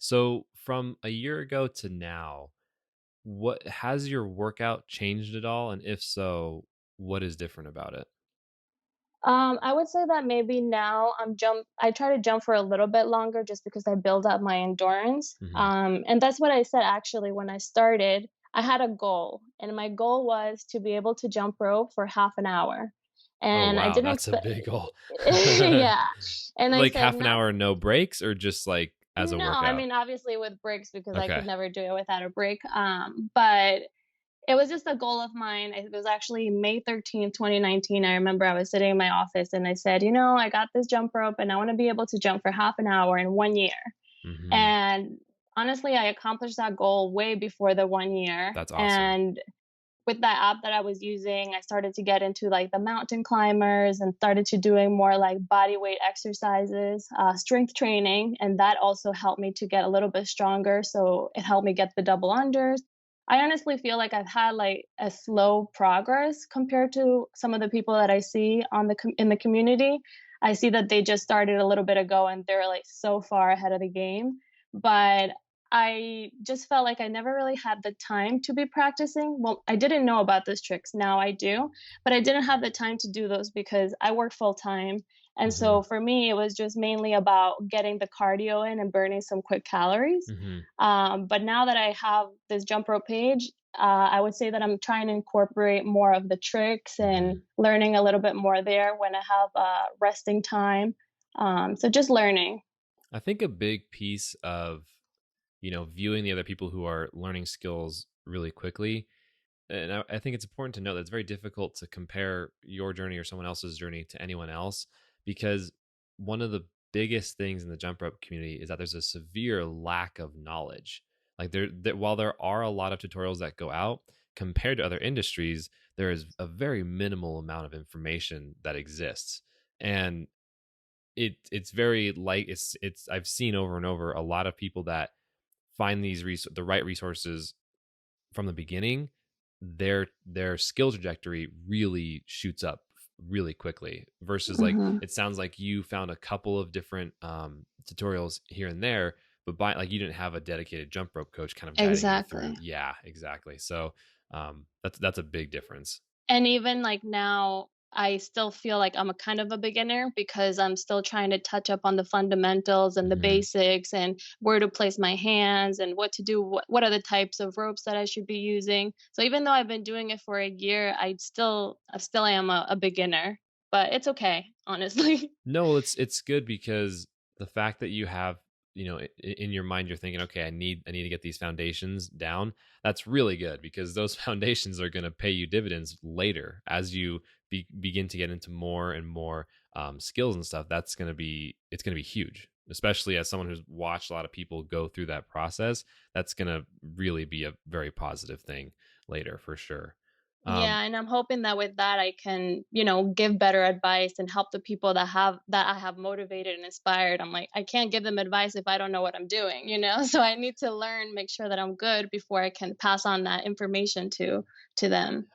So from a year ago to now, what has your workout changed at all? And if so, what is different about it? I would say that maybe now I try to jump for a little bit longer just because I build up my endurance. Hmm. And that's what I said actually when I started. I had a goal, and my goal was to be able to jump rope for half an hour. Oh, And I wow, didn't that's a expect, big goal. yeah. And I Like said, half an not, hour, no breaks, or just like as a no, I workout? mean, obviously with breaks because I Okay. could never do it without a break. But it was just a goal of mine. It was actually May 13th, 2019. I remember I was sitting in my office and I said, I got this jump rope and I want to be able to jump for half an hour in 1 year. Hmm. And honestly, I accomplished that goal way before the 1 year. That's awesome. And with that app that I was using, I started to get into like the mountain climbers and started to doing more like body weight exercises, strength training, and that also helped me to get a little bit stronger. So it helped me get the double unders. I honestly feel like I've had like a slow progress compared to some of the people that I see in the community. I see that they just started a little bit ago and they're like so far ahead of the game. But I just felt like I never really had the time to be practicing. Well, I didn't know about those tricks. Now I do, but I didn't have the time to do those because I work full time. And Hmm. so for me, it was just mainly about getting the cardio in and burning some quick calories. Hmm. But now that I have this jump rope page, I would say that I'm trying to incorporate more of the tricks and Hmm. learning a little bit more there when I have resting time. So just learning. I think a big piece of, viewing the other people who are learning skills really quickly. And I think it's important to note that it's very difficult to compare your journey or someone else's journey to anyone else, because one of the biggest things in the jump rope community is that there's a severe lack of knowledge. Like while there are a lot of tutorials that go out, compared to other industries, there is a very minimal amount of information that exists. And it's very like it's I've seen over and over a lot of people that find the right resources from the beginning, their skill trajectory really shoots up really quickly, versus like Hmm. it sounds like you found a couple of different tutorials here and there, but by like you didn't have a dedicated jump rope coach kind of guiding you through. Exactly. Yeah, exactly. So that's a big difference. And even, like, now, I still feel like I'm a kind of a beginner because I'm still trying to touch up on the fundamentals and the Hmm. basics and where to place my hands and what to do, what are the types of ropes that I should be using. So even though I've been doing it for a year, I still am a beginner, but it's okay, honestly. No, well, it's good because the fact that you have, in your mind, you're thinking, okay, I need to get these foundations down. That's really good because those foundations are going to pay you dividends later as you begin to get into more and more skills and stuff. It's going to be huge, especially as someone who's watched a lot of people go through that process. That's going to really be a very positive thing later for sure. Um, Yeah, and I'm hoping that with that I can, give better advice and help the people that I have motivated and inspired. I'm like, I can't give them advice if I don't know what I'm doing? So I need to learn, make sure that I'm good before I can pass on that information to them.